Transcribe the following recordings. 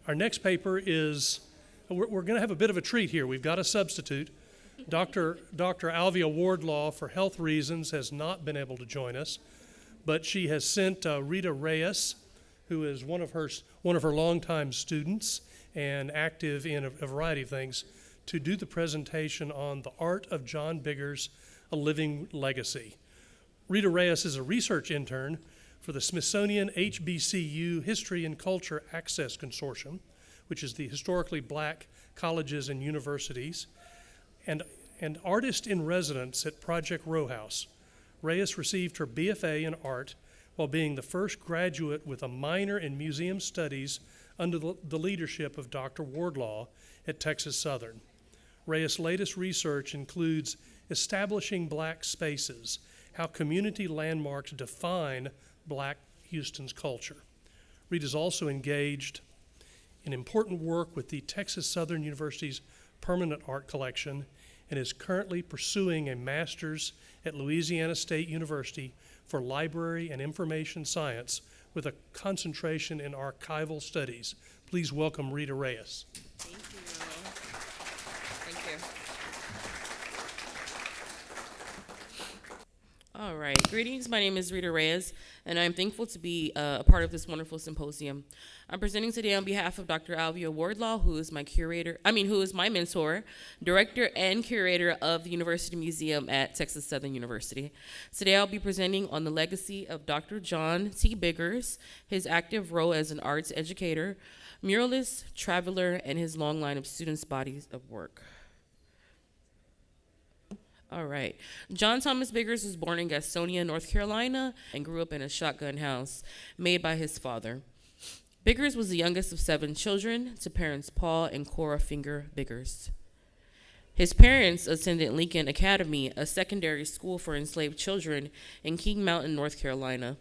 Our next paper is, we're going to have a bit of a treat here. We've got a substitute. Dr. Alvia Wardlaw, for health reasons, has not been able to join us, but she has sent Rita Reyes, who is one of her longtime students and active in a variety of things, to do the presentation on the art of John Biggers, A Living Legacy. Rita Reyes is a research intern for the Smithsonian HBCU History and Culture Access Consortium, which is the historically black colleges and universities, and artist in residence at Project Row House. Reyes received her BFA in art while being the first graduate with a minor in museum studies under the leadership of Dr. Wardlaw at Texas Southern. Reyes' latest research includes establishing black spaces, how community landmarks define black Houston's culture. Rita's also engaged in important work with the Texas Southern University's permanent art collection and is currently pursuing a master's at Louisiana State University for library and information science with a concentration in archival studies. Please welcome Rita Reyes. Thank you. Thank you. All right. Greetings. My name is Rita Reyes, and I'm thankful to be a part of this wonderful symposium. I'm presenting today on behalf of Dr. Alvia Wardlaw, who is my mentor, director, and curator of the University Museum at Texas Southern University. Today I'll be presenting on the legacy of Dr. John T. Biggers, his active role as an arts educator, muralist, traveler, and his long line of students' bodies of work. All right. John Thomas Biggers was born in Gastonia, North Carolina, and grew up in a shotgun house made by his father. Biggers was the youngest of 7 children to parents Paul and Cora Finger Biggers. His parents attended Lincoln Academy, a secondary school for enslaved children in King Mountain, North Carolina.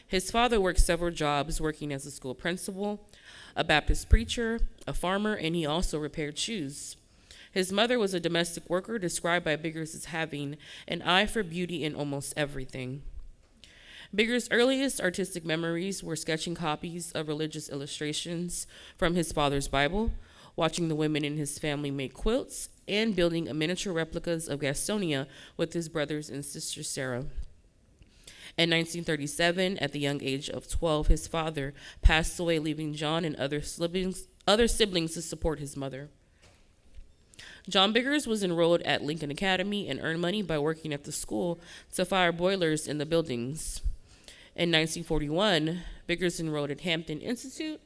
His father worked several jobs, working as a school principal, a Baptist preacher, a farmer, and he also repaired shoes. His mother was a domestic worker, described by Biggers as having an eye for beauty in almost everything. Biggers' earliest artistic memories were sketching copies of religious illustrations from his father's Bible, watching the women in his family make quilts, and building a miniature replicas of Gastonia with his brothers and sister Sarah. In 1937, at the young age of 12, his father passed away, leaving John and other siblings to support his mother. John Biggers was enrolled at Lincoln Academy and earned money by working at the school to fire boilers in the buildings. In 1941, Biggers enrolled at Hampton Institute,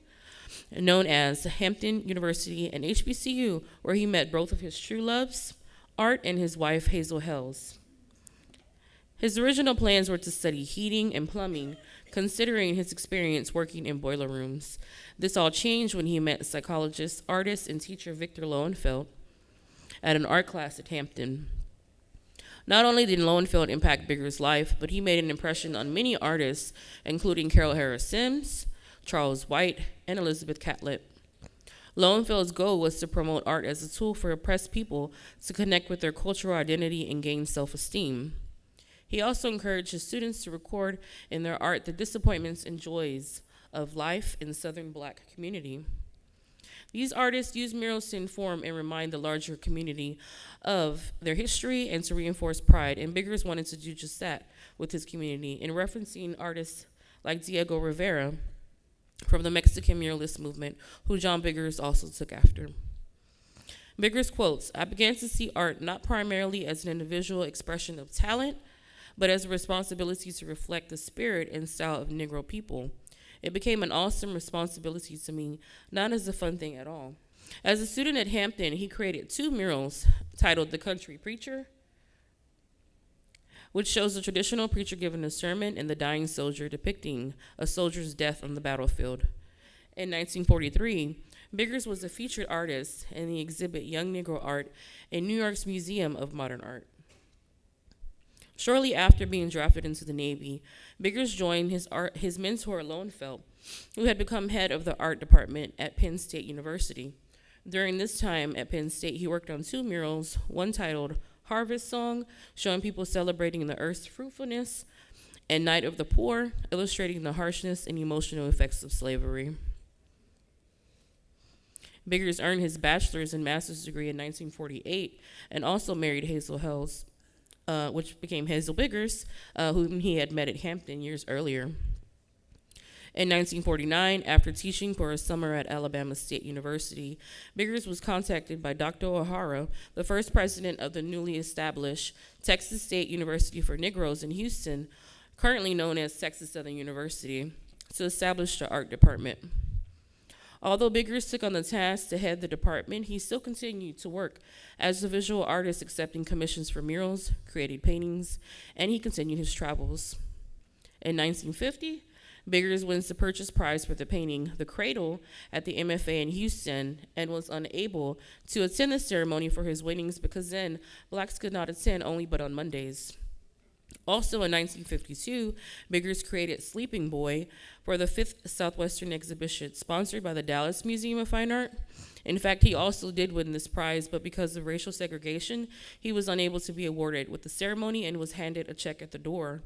known as Hampton University and HBCU, where he met both of his true loves, art and his wife, Hazel Hells. His original plans were to study heating and plumbing, considering his experience working in boiler rooms. This all changed when he met psychologist, artist, and teacher Victor Lowenfeld at an art class at Hampton. Not only did Lowenfeld impact Biggers' life, but he made an impression on many artists, including Carol Harris Sims, Charles White, and Elizabeth Catlett. Lowenfeld's goal was to promote art as a tool for oppressed people to connect with their cultural identity and gain self-esteem. He also encouraged his students to record in their art the disappointments and joys of life in the Southern Black community. These artists use murals to inform and remind the larger community of their history and to reinforce pride, and Biggers wanted to do just that with his community in referencing artists like Diego Rivera from the Mexican muralist movement, who John Biggers also took after. Biggers quotes, "I began to see art not primarily as an individual expression of talent, but as a responsibility to reflect the spirit and style of Negro people. It became an awesome responsibility to me, not as a fun thing at all." As a student at Hampton, he created 2 murals titled The Country Preacher, which shows the traditional preacher giving a sermon, and The Dying Soldier, depicting a soldier's death on the battlefield. In 1943, Biggers was a featured artist in the exhibit Young Negro Art in New York's Museum of Modern Art. Shortly after being drafted into the Navy, Biggers joined his mentor Lowenfeld, who had become head of the art department at Penn State University. During this time at Penn State, he worked on 2 murals, one titled Harvest Song, showing people celebrating the earth's fruitfulness, and Night of the Poor, illustrating the harshness and emotional effects of slavery. Biggers earned his bachelor's and master's degree in 1948 and also married Hazel Hells, which became Hazel Biggers, whom he had met at Hampton years earlier. In 1949, after teaching for a summer at Alabama State University, Biggers was contacted by Dr. O'Hara, the first president of the newly established Texas State University for Negroes in Houston, currently known as Texas Southern University, to establish the art department. Although Biggers took on the task to head the department, he still continued to work as a visual artist, accepting commissions for murals, created paintings, and he continued his travels. In 1950, Biggers wins the Purchase Prize for the painting The Cradle at the MFA in Houston and was unable to attend the ceremony for his winnings because then blacks could not attend only but on Mondays. Also in 1952, Biggers created Sleeping Boy for the 5th Southwestern exhibition, sponsored by the Dallas Museum of Fine Art. In fact, he also did win this prize, but because of racial segregation, he was unable to be awarded with the ceremony and was handed a check at the door.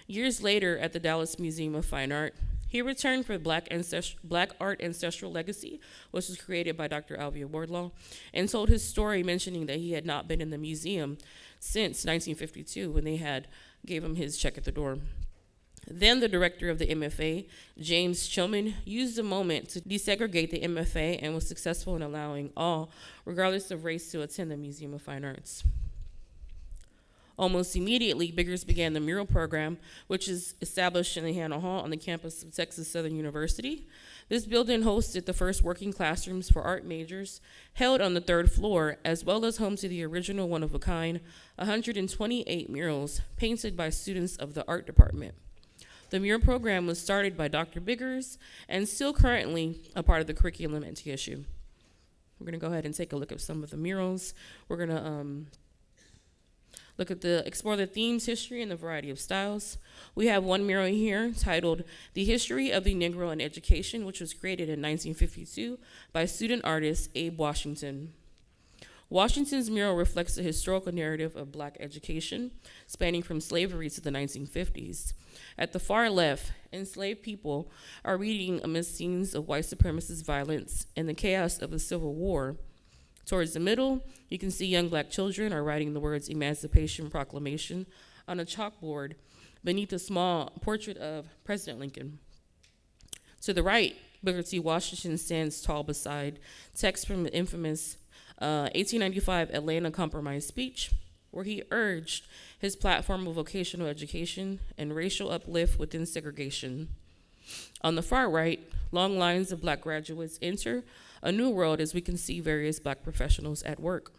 Years later, at the Dallas Museum of Fine Art, he returned for Black Art Ancestral Legacy, which was created by Dr. Alvia Wardlaw, and told his story, mentioning that he had not been in the museum since 1952 when they gave him his check at the door. Then the director of the MFA, James Chilman, used the moment to desegregate the MFA and was successful in allowing all, regardless of race, to attend the Museum of Fine Arts. Almost immediately, Biggers began the mural program, which is established in the Hannah Hall on the campus of Texas Southern University. This building hosted the first working classrooms for art majors, held on the 3rd floor, as well as home to the original one-of-a-kind 128 murals painted by students of the art department. The mural program was started by Dr. Biggers and still currently a part of the curriculum at TSU. We're going to go ahead and take a look at some of the murals. We're going to explore the themes, history, and the variety of styles. We have one mural here titled The History of the Negro in Education, which was created in 1952 by student artist Abe Washington. Washington's mural reflects the historical narrative of black education, spanning from slavery to the 1950s. At the far left, enslaved people are reading amidst scenes of white supremacist violence and the chaos of the Civil War. Towards the middle, you can see young black children are writing the words Emancipation Proclamation on a chalkboard beneath a small portrait of President Lincoln. To the right, Booker T. Washington stands tall beside text from the infamous 1895 Atlanta Compromise speech, where he urged his platform of vocational education and racial uplift within segregation. On the far right, long lines of black graduates enter a new world as we can see various black professionals at work.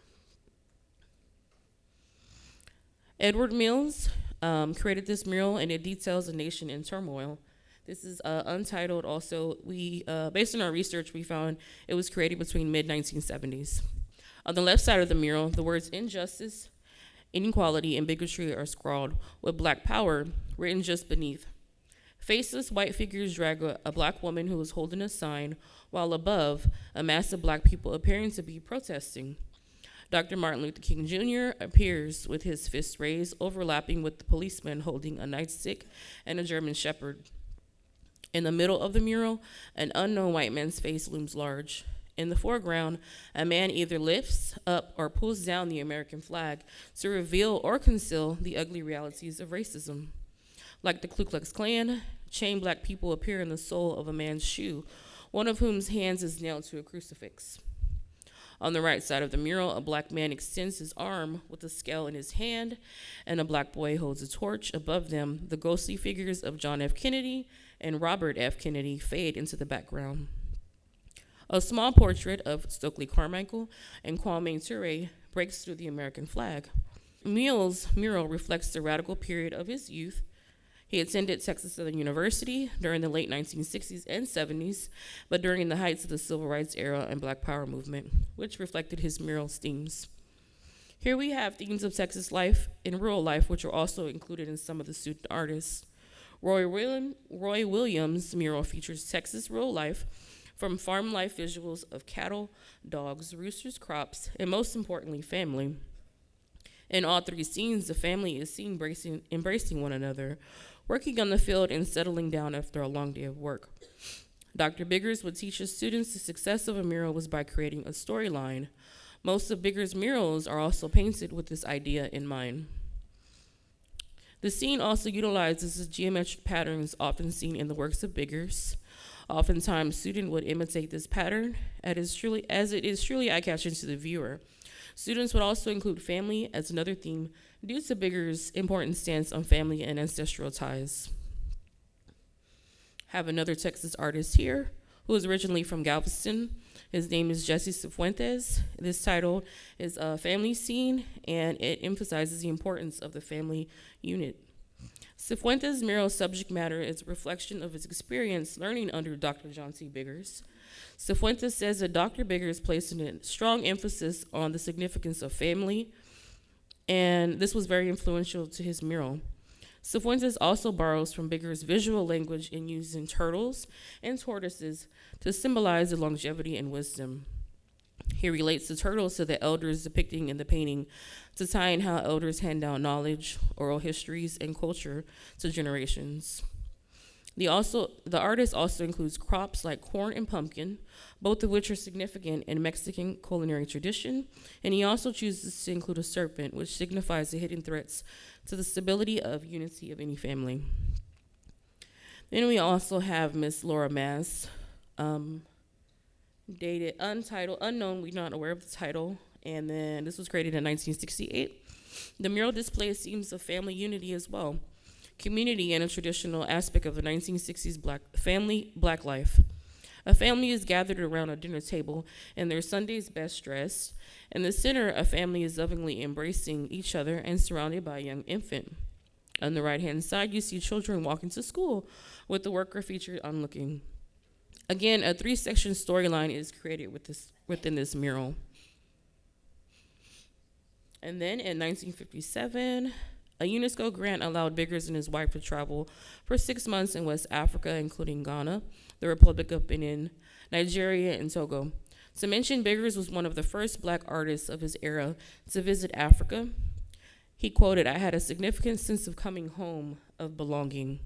Edward Mills created this mural, and it details a nation in turmoil. This is untitled. Also, based on our research, we found it was created between mid-1970s. On the left side of the mural, the words injustice, inequality, and bigotry are scrawled with black power written just beneath. Faceless white figures drag a black woman who is holding a sign, while above, a mass of black people appearing to be protesting. Dr. Martin Luther King Jr. appears with his fists raised, overlapping with the policeman holding a nightstick and a German shepherd. In the middle of the mural, an unknown white man's face looms large. In the foreground, a man either lifts up or pulls down the American flag to reveal or conceal the ugly realities of racism. Like the Ku Klux Klan, chained black people appear in the sole of a man's shoe, one of whose hands is nailed to a crucifix. On the right side of the mural, a black man extends his arm with a scale in his hand, and a black boy holds a torch. Above them, the ghostly figures of John F. Kennedy and Robert F. Kennedy fade into the background. A small portrait of Stokely Carmichael and Kwame Ture breaks through the American flag. Mills' mural reflects the radical period of his youth. He attended Texas Southern University during the late 1960s and 70s, but during the heights of the Civil Rights era and Black Power movement, which reflected his mural's themes. Here we have themes of Texas life and rural life, which are also included in some of the student artists. Roy Williams' mural features Texas rural life, from farm life visuals of cattle, dogs, roosters, crops, and most importantly, family. In all three scenes, the family is seen embracing one another, working on the field and settling down after a long day of work. Dr. Biggers would teach his students the success of a mural was by creating a storyline. Most of Biggers' murals are also painted with this idea in mind. The scene also utilizes the geometric patterns often seen in the works of Biggers. Oftentimes, students would imitate this pattern as it is truly eye-catching to the viewer. Students would also include family as another theme due to Biggers' important stance on family and ancestral ties. Have another Texas artist here who is originally from Galveston. His name is Jesse Cifuentes. This title is a family scene, and it emphasizes the importance of the family unit. Cifuentes' mural subject matter is a reflection of his experience learning under Dr. John C. Biggers. Cifuentes says that Dr. Biggers placed a strong emphasis on the significance of family, and this was very influential to his mural. Cifuentes also borrows from Biggers' visual language in using turtles and tortoises to symbolize the longevity and wisdom. He relates the turtles to the elders depicting in the painting to tie in how elders hand down knowledge, oral histories, and culture to generations. The artist also includes crops like corn and pumpkin, both of which are significant in Mexican culinary tradition, and he also chooses to include a serpent, which signifies the hidden threats to the stability of unity of any family. Then we also have Miss Laura Mass, dated untitled, unknown, we're not aware of the title, and then this was created in 1968. The mural displays themes of family unity as well, community, and a traditional aspect of the 1960s black life. A family is gathered around a dinner table, and they're Sunday's best dressed. In the center, a family is lovingly embracing each other and surrounded by a young infant. On the right-hand side, you see children walking to school with the worker featured onlooking. Again, a 3-section storyline is created within this mural. And then in 1957, a UNESCO grant allowed Biggers and his wife to travel for 6 months in West Africa, including Ghana, the Republic of Benin, Nigeria, and Togo. To mention, Biggers was one of the first black artists of his era to visit Africa. He quoted, "I had a significant sense of coming home, of belonging."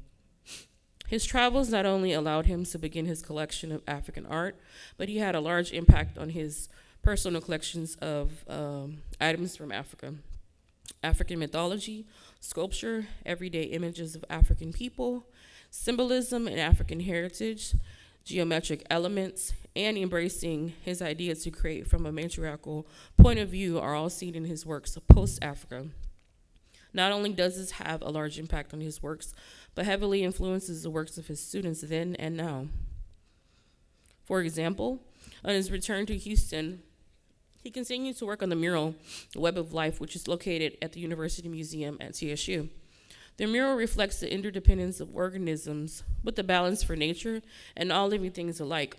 His travels not only allowed him to begin his collection of African art, but he had a large impact on his personal collections of items from Africa. African mythology, sculpture, everyday images of African people, symbolism and African heritage, geometric elements, and embracing his idea to create from a matriarchal point of view are all seen in his works post-Africa. Not only does this have a large impact on his works, but heavily influences the works of his students then and now. For example, on his return to Houston, he continued to work on the mural, The Web of Life, which is located at the University Museum at TSU. The mural reflects the interdependence of organisms with the balance for nature and all living things alike,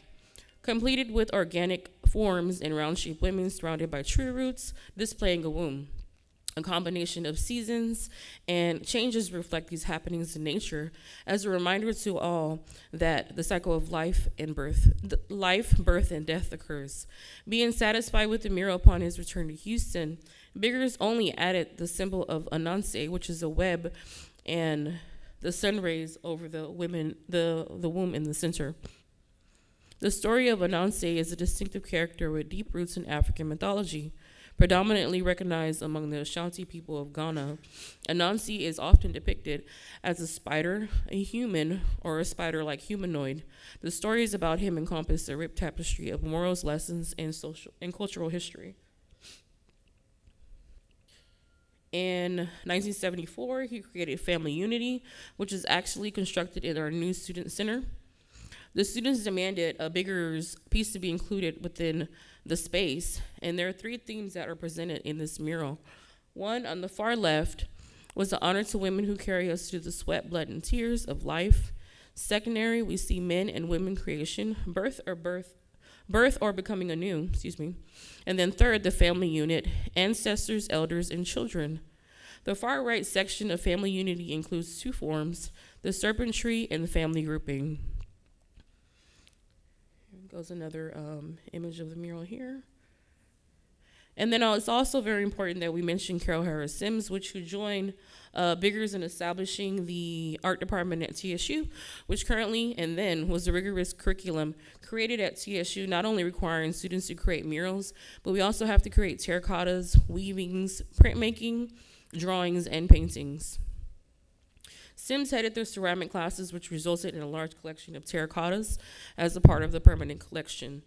completed with organic forms and round-shaped women surrounded by tree roots displaying a womb. A combination of seasons and changes reflect these happenings in nature as a reminder to all that the cycle of life, birth, and death occurs. Being satisfied with the mural upon his return to Houston, Biggers only added the symbol of Anansi, which is a web, and the sun rays over the womb in the center. The story of Anansi is a distinctive character with deep roots in African mythology. Predominantly recognized among the Ashanti people of Ghana, Anansi is often depicted as a spider, a human, or a spider-like humanoid. The stories about him encompass a rich tapestry of morals, lessons, and social and cultural history. In 1974, he created Family Unity, which is actually constructed in our new student center. The students demanded a Biggers piece to be included within the space, and there are 3 themes that are presented in this mural. One, on the far left, was the honor to women who carry us through the sweat, blood, and tears of life. Secondary, we see men and women creation, birth or becoming anew, And then third, the family unit, ancestors, elders, and children. The far right section of Family Unity includes 2 forms, the serpent tree and the family grouping. Goes another image of the mural here. And then it's also very important that we mention Carol Harris Sims, who joined Biggers in establishing the art department at TSU, which currently and then was a rigorous curriculum created at TSU, not only requiring students to create murals, but we also have to create terracottas, weavings, printmaking, drawings, and paintings. Sims headed their ceramic classes, which resulted in a large collection of terracottas as a part of the permanent collection.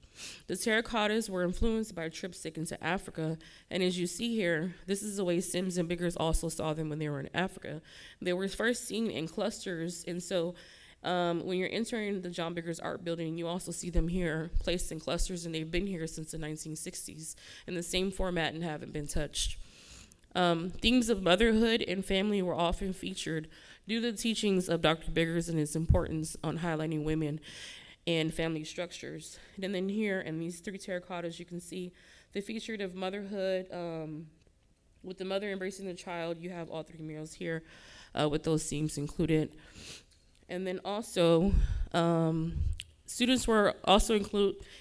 The terracottas were influenced by trips taken to Africa, and as you see here, this is the way Sims and Biggers also saw them when they were in Africa. They were first seen in clusters, and so when you're entering the John Biggers Art Building, you also see them here placed in clusters, and they've been here since the 1960s in the same format and haven't been touched. Themes of motherhood and family were often featured due to the teachings of Dr. Biggers and his importance on highlighting women and family structures. And then here in these 3 terracottas, you can see the featured of motherhood, with the mother embracing the child. You have all 3 murals here with those themes included. And then also, students were also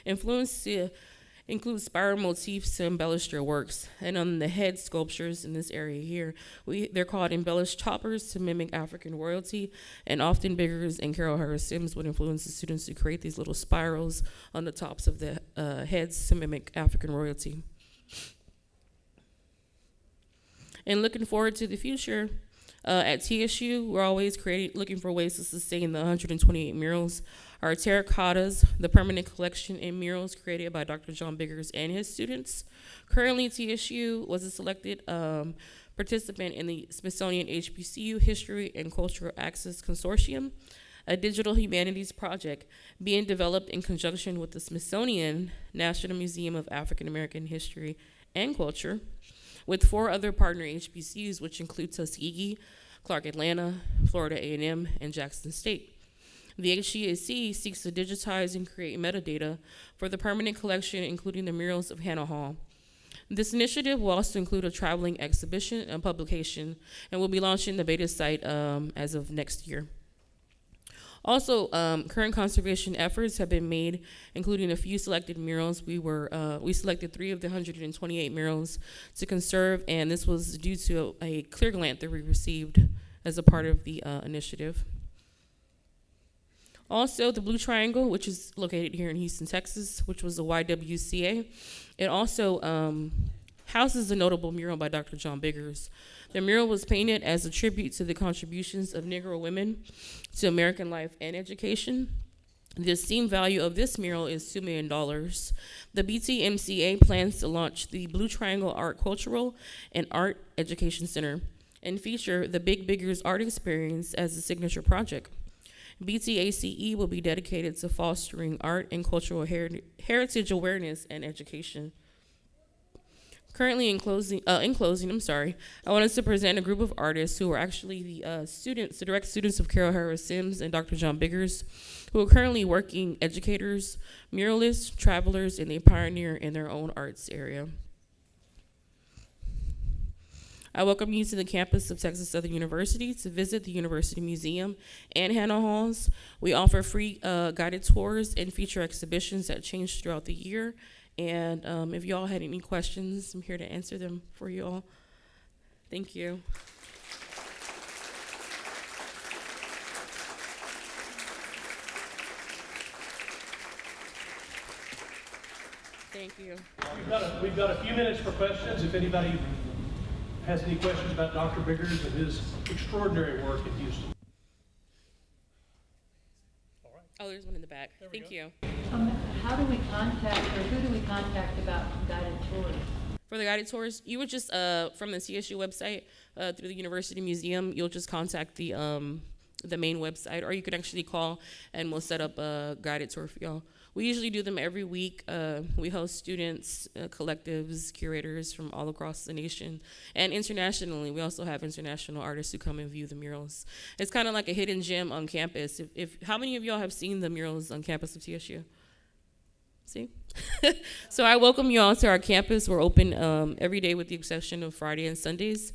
influenced to include spiral motifs to embellish their works. And on the head sculptures in this area here, they're called embellished toppers to mimic African royalty, and often Biggers and Carol Harris Sims would influence the students to create these little spirals on the tops of the heads to mimic African royalty. And looking forward to the future, at TSU, we're always looking for ways to sustain the 128 murals. Our terracottas, the permanent collection in murals created by Dr. John Biggers and his students. Currently, TSU was a selected participant in the Smithsonian HBCU History and Cultural Access Consortium, a digital humanities project being developed in conjunction with the Smithsonian National Museum of African American History and Culture, with 4 other partner HBCUs, which include Tuskegee, Clark Atlanta, Florida A&M, and Jackson State. The HGAC seeks to digitize and create metadata for the permanent collection, including the murals of Hannah Hall. This initiative will also include a traveling exhibition and publication, and will be launching the beta site as of next year. Also, current conservation efforts have been made, including a few selected murals. We selected 3 of the 128 murals to conserve, and this was due to a clear grant that we received as a part of the initiative. Also, the Blue Triangle, which is located here in Houston, Texas, which was the YWCA, it also houses a notable mural by Dr. John Biggers. The mural was painted as a tribute to the contributions of Negro women to American life and education. The esteemed value of this mural is $2 million. The BTMCA plans to launch the Blue Triangle Art Cultural and Art Education Center and feature the Big Biggers Art Experience as a signature project. BTACE will be dedicated to fostering art and cultural heritage awareness and education. Currently, in closing, I wanted to present a group of artists who are actually the direct students of Carol Harris Sims and Dr. John Biggers, who are currently working educators, muralists, travelers, and they pioneer in their own arts area. I welcome you to the campus of Texas Southern University to visit the University Museum and Hannah Halls. We offer free guided tours and feature exhibitions that change throughout the year. And if y'all had any questions, I'm here to answer them for you all. Thank you. Thank you. We've got a few minutes for questions. If anybody has any questions about Dr. Biggers and his extraordinary work in Houston. All right. Oh, there's one in the back. Thank you. How do we contact, or who do we contact about guided tours? For the guided tours, you would just, from the CSU website, through the University Museum, you'll just contact the main website, or you can actually call and we'll set up a guided tour for y'all. We usually do them every week. We host students, collectives, curators from all across the nation, and internationally. We also have international artists who come and view the murals. It's kind of like a hidden gem on campus. How many of y'all have seen the murals on campus of TSU? See? So I welcome you all to our campus. We're open every day with the exception of Friday and Sundays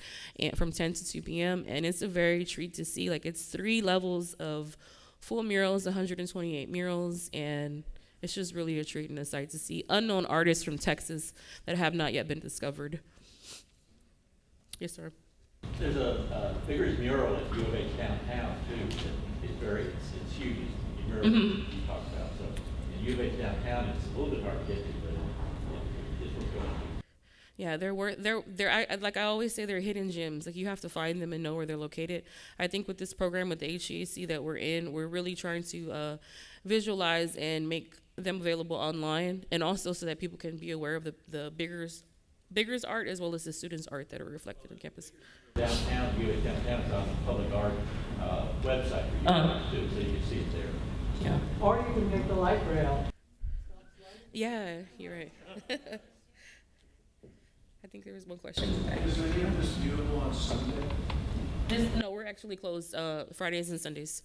from 10 to 2 p.m. And it's a very treat to see. Like, it's 3 levels of full murals, 128 murals, and it's just really a treat and a sight to see unknown artists from Texas that have not yet been discovered. Yes, sir. There's a Biggers mural at U of H downtown too. It's huge. The mural you talked about. So in U of H downtown, it's a little bit hard to get to, but it's worth going to. Yeah, like I always say, they're hidden gems. Like, you have to find them and know where they're located. I think with this program with the HBCU that we're in, we're really trying to visualize and make them available online, and also so that people can be aware of the Biggers art as well as the students' art that are reflected on campus. Downtown, U of H downtown is on the public art website for you too, so you can see it there. Yeah. Or you can make the light rail. Yeah, you're right. I think there was one question. Is any of this viewable on Sunday? No, we're actually closed Fridays and Sundays.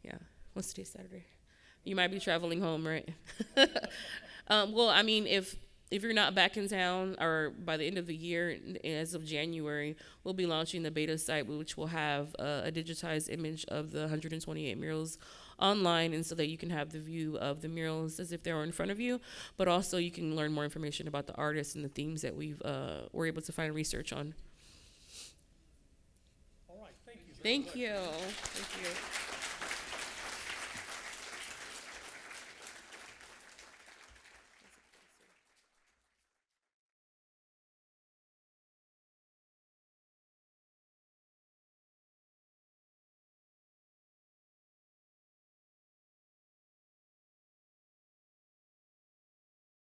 Yeah. What's today, Saturday? You might be traveling home, right? Well, I mean, if you're not back in town, or by the end of the year, as of January, we'll be launching the beta site, which will have a digitized image of the 128 murals online, and so that you can have the view of the murals as if they were in front of you, but also you can learn more information about the artists and the themes that we're able to find research on. All right, thank you. Thank you. Thank you.